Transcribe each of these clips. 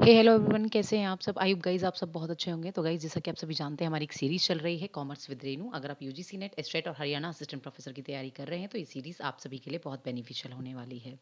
Hello everyone, कैसे हैं आप सब? आई होप गाइस आप सब बहुत अच्छे होंगे। तो गाइस, जैसा कि आप सभी जानते हैं, हमारी एक सीरीज चल रही है कॉमर्स विद रेनू। अगर आप यूजीसी नेट, एस्टेट और हरियाणा असिस्टेंट प्रोफेसर की तैयारी कर रहे हैं तो ये सीरीज आप सभी के लिए बहुत बेनिफिशियल होने वाली है।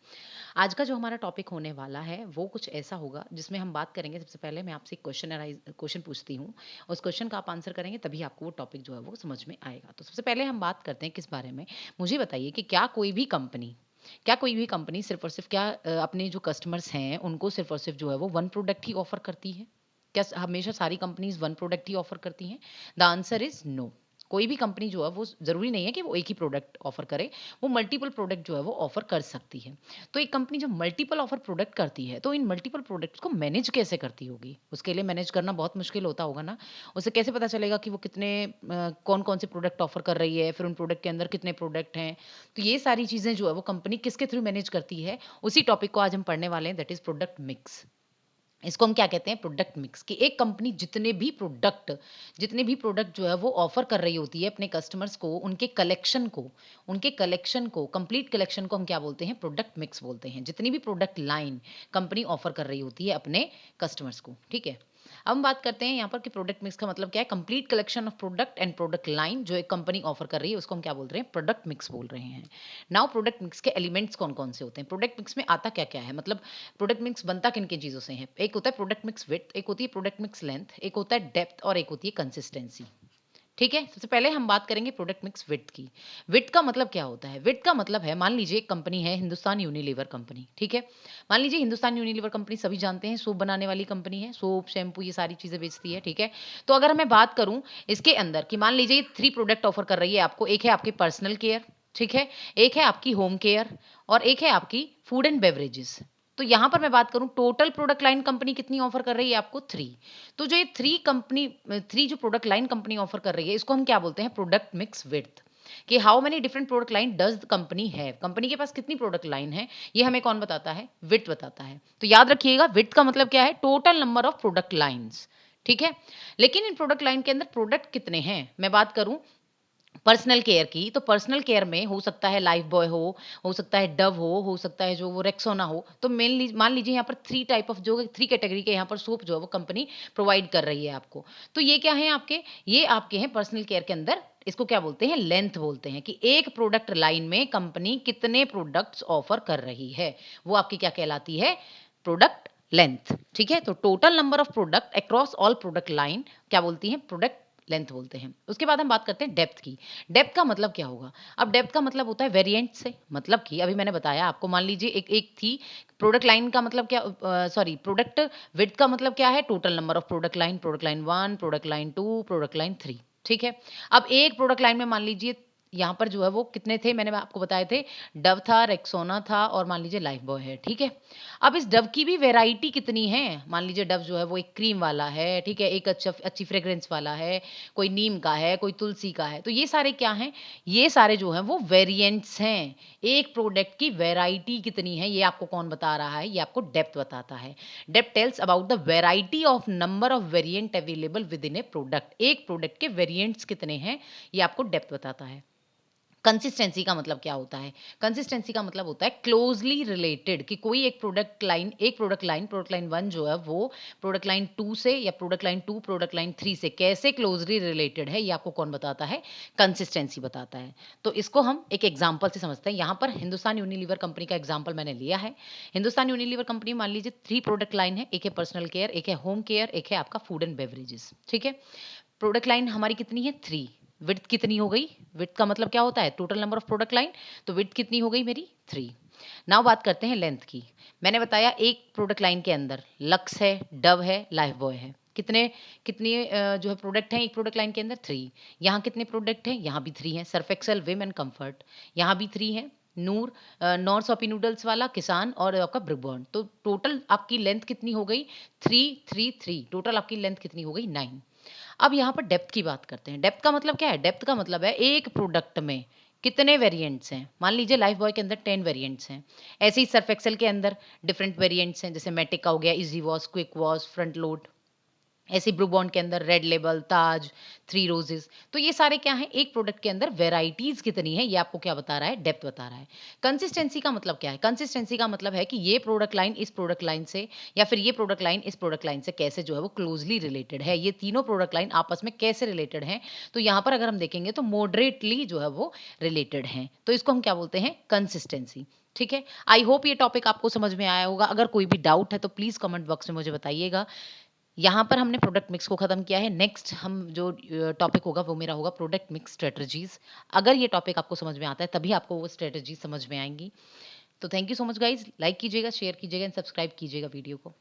आज का जो हमारा टॉपिक होने वाला है वो कुछ ऐसा होगा जिसमें हम बात करेंगे। सबसे पहले मैं आपसे एक क्वेश्चन पूछती हूँ। उस क्वेश्चन का आप आंसर करेंगे तभी आपको वो टॉपिक जो है वो समझ में आएगा। तो सबसे पहले हम बात करते हैं किस बारे में। मुझे बताइए कि क्या कोई भी कंपनी सिर्फ और सिर्फ अपने जो कस्टमर्स हैं उनको सिर्फ और सिर्फ जो है वो वन प्रोडक्ट ही ऑफर करती है? क्या हमेशा सारी कंपनीज वन प्रोडक्ट ही ऑफर करती हैं? The answer is no. कोई भी कंपनी जो है वो जरूरी नहीं है कि वो एक ही प्रोडक्ट ऑफर करे। वो मल्टीपल प्रोडक्ट जो है वो ऑफर कर सकती है। तो एक कंपनी जब मल्टीपल ऑफर प्रोडक्ट करती है तो इन मल्टीपल प्रोडक्ट्स को मैनेज कैसे करती होगी? उसके लिए मैनेज करना बहुत मुश्किल होता होगा ना। उसे कैसे पता चलेगा कि वो कितने कौन कौन से प्रोडक्ट ऑफर कर रही है, फिर उन प्रोडक्ट के अंदर कितने प्रोडक्ट हैं? तो ये सारी चीज़ें जो है वो कंपनी किसके थ्रू मैनेज करती है, उसी टॉपिक को आज हम पढ़ने वाले हैं, दैट इज प्रोडक्ट मिक्स। इसको हम क्या कहते हैं? Product mix. कि एक कंपनी जितने भी प्रोडक्ट जो है वो ऑफर कर रही होती है अपने कस्टमर्स को, उनके कलेक्शन को कंप्लीट कलेक्शन को हम क्या बोलते हैं? प्रोडक्ट मिक्स बोलते हैं। जितनी भी प्रोडक्ट लाइन कंपनी ऑफर कर रही होती है अपने कस्टमर्स को, ठीक है। अब हम बात करते हैं यहाँ पर कि प्रोडक्ट मिक्स का मतलब क्या है। Complete collection of product and product line जो एक कंपनी ऑफर कर रही है उसको हम क्या बोल रहे हैं? प्रोडक्ट मिक्स बोल रहे हैं। नाउ प्रोडक्ट मिक्स के एलिमेंट्स कौन कौन से होते हैं? प्रोडक्ट मिक्स में आता क्या क्या है, मतलब प्रोडक्ट मिक्स बनता किन किन चीज़ों से है? एक होता है प्रोडक्ट मिक्स विड्थ, एक होती है प्रोडक्ट मिक्स लेंथ, एक होता है डेप्थ और एक होती है कंसिस्टेंसी। ठीक है, सबसे पहले हम बात करेंगे प्रोडक्ट मिक्स विड्थ की। विड्थ का मतलब क्या होता है? विड्थ का मतलब है, मान लीजिए एक कंपनी है हिंदुस्तान यूनिलीवर कंपनी, ठीक है। मान लीजिए हिंदुस्तान यूनिलीवर कंपनी सभी जानते हैं सोप बनाने वाली कंपनी है, सोप शैम्पू ये सारी चीजें बेचती है, ठीक है। तो अगर मैं बात करूं इसके अंदर कि मान लीजिए 3 प्रोडक्ट ऑफर कर रही है आपको। एक है आपकी पर्सनल केयर, ठीक है, एक है आपकी होम केयर और एक है आपकी फूड एंड बेवरेजेस। तो यहां पर मैं बात करूं टोटल प्रोडक्ट लाइन कंपनी कितनी ऑफर कर रही है आपको? 3। तो जो ये 3 जो प्रोडक्ट लाइन कंपनी ऑफर कर रही है इसको हम क्या बोलते हैं? Product mix width. कि how many different product line does the company है, कंपनी के पास कितनी प्रोडक्ट लाइन है, ये हमें कौन बताता है? विड्थ बताता है। तो याद रखिएगा, विड्थ का मतलब क्या है? Total number of product lines, ठीक है। लेकिन इन प्रोडक्ट लाइन के अंदर प्रोडक्ट कितने हैं मैं बात करूं पर्सनल केयर की, तो पर्सनल केयर में हो सकता है लाइफ बॉय हो सकता है डव हो सकता है जो वो रेक्सोना हो। तो मेनली मान लीजिए यहाँ पर 3 टाइप ऑफ जो 3 कैटेगरी के यहाँ पर सोप जो है वो कंपनी प्रोवाइड कर रही है आपको। तो ये क्या है आपके? ये आपके हैं पर्सनल केयर के अंदर। इसको क्या बोलते हैं? लेंथ बोलते हैं। कि एक प्रोडक्ट लाइन में कंपनी कितने प्रोडक्ट्स ऑफर कर रही है, वो आपकी क्या कहलाती है? प्रोडक्ट लेंथ, ठीक है। तो total number of product across all product line क्या बोलती है? प्रोडक्ट लेंथ बोलते हैं। उसके बाद हम बात करते हैं डेप्थ की। डेप्थ का मतलब क्या होगा? अब डेप्थ का मतलब होता है वेरिएंट से। मतलब कि अभी मैंने बताया आपको, मान लीजिए एक एक थी प्रोडक्ट लाइन का मतलब क्या, सॉरी प्रोडक्ट विड्थ का मतलब क्या है? Total number of product line 1, product line 2, product line 3, ठीक है। अब एक प्रोडक्ट लाइन में मान लीजिए यहाँ पर जो है वो कितने थे मैंने आपको बताए थे? डव था, रेक्सोना था और मान लीजिए लाइफ बॉय है, ठीक है। अब इस डव की भी वैरायटी कितनी है? मान लीजिए डव जो है वो एक क्रीम वाला है, ठीक है, एक अच्छी फ्रेग्रेंस वाला है, कोई नीम का है, कोई तुलसी का है। तो ये सारे क्या हैं? ये सारे जो हैं वो वेरिएंट्स हैं। एक प्रोडक्ट की वैरायटी कितनी है ये आपको कौन बता रहा है? ये आपको डेप्थ बताता है। Depth tells about the variety of number of variant available with in A product. एक प्रोडक्ट के वेरिएंट्स कितने हैं ये आपको डेप्थ बताता है। कंसिस्टेंसी का मतलब क्या होता है? कंसिस्टेंसी का मतलब होता है क्लोजली रिलेटेड। कि कोई एक प्रोडक्ट लाइन 1 जो है वो प्रोडक्ट लाइन 2 से, या प्रोडक्ट लाइन 2 प्रोडक्ट लाइन 3 से कैसे क्लोजली रिलेटेड है, ये आपको कौन बताता है? कंसिस्टेंसी बताता है। तो इसको हम एक एग्जांपल से समझते हैं। यहाँ पर हिंदुस्तान यूनिलीवर कंपनी का एग्जांपल मैंने लिया है। हिंदुस्तान यूनिलीवर कंपनी मान लीजिए 3 प्रोडक्ट लाइन है। एक है पर्सनल केयर, एक है होम केयर, एक है आपका फूड एंड बेवरेजेस, ठीक है। प्रोडक्ट लाइन हमारी कितनी है? 3। विड्थ कितनी हो गई? विड्थ का मतलब क्या होता है? Total number of product line. तो विड्थ कितनी हो गई मेरी? 3। नाउ बात करते हैं लेंथ की। मैंने बताया एक प्रोडक्ट लाइन के अंदर लक्स है, डव है, लाइफ बॉय है। कितने कितने जो है प्रोडक्ट हैं एक प्रोडक्ट लाइन के अंदर? 3। यहाँ कितने प्रोडक्ट हैं? यहाँ भी 3 हैं। Surf Excel, Vim and Comfort, यहाँ भी 3 हैं। नूर, नॉर सोपी नूडल्स वाला, किसान और आपका ब्रिकबॉर्न। तो टोटल आपकी लेंथ कितनी हो गई? 3 3 3। टोटल आपकी लेंथ कितनी हो गई? 9। अब यहाँ पर डेप्थ की बात करते हैं। डेप्थ का मतलब क्या है? डेप्थ का मतलब है एक प्रोडक्ट में कितने वेरिएंट्स हैं। मान लीजिए लाइफ बॉय के अंदर 10 वेरिएंट्स हैं। ऐसे ही सर्फ एक्सेल के अंदर डिफरेंट वेरिएंट्स हैं, जैसे मैटिक का हो गया, easy wash, quick wash, front load. ऐसे ब्रू बॉन्ड के अंदर रेड लेबल, ताज, थ्री रोजेस, तो ये सारे क्या हैं, एक प्रोडक्ट के अंदर वेराइटीज कितनी है, ये आपको क्या बता रहा है, डेप्थ बता रहा है। कंसिस्टेंसी का मतलब क्या है, कंसिस्टेंसी का मतलब है कि ये प्रोडक्ट लाइन इस प्रोडक्ट लाइन से, या फिर ये प्रोडक्ट लाइन इस प्रोडक्ट लाइन से कैसे जो है वो क्लोजली रिलेटेड है, ये तीनों प्रोडक्ट लाइन आपस में कैसे रिलेटेड हैं। तो यहाँ पर अगर हम देखेंगे तो मॉडरेटली जो है वो रिलेटेड हैं, तो इसको हम क्या बोलते हैं, कंसिस्टेंसी। ठीक है, आई होप ये टॉपिक आपको समझ में आया होगा। अगर कोई भी डाउट है तो प्लीज कमेंट बॉक्स में मुझे बताइएगा। यहाँ पर हमने प्रोडक्ट मिक्स को खत्म किया है। नेक्स्ट हम जो टॉपिक होगा वो मेरा होगा प्रोडक्ट मिक्स स्ट्रेटजीज। अगर ये टॉपिक आपको समझ में आता है तभी आपको वो स्ट्रेटजी समझ में आएंगी। तो thank you so much guys, like कीजिएगा, शेयर कीजिएगा एंड सब्सक्राइब कीजिएगा वीडियो को।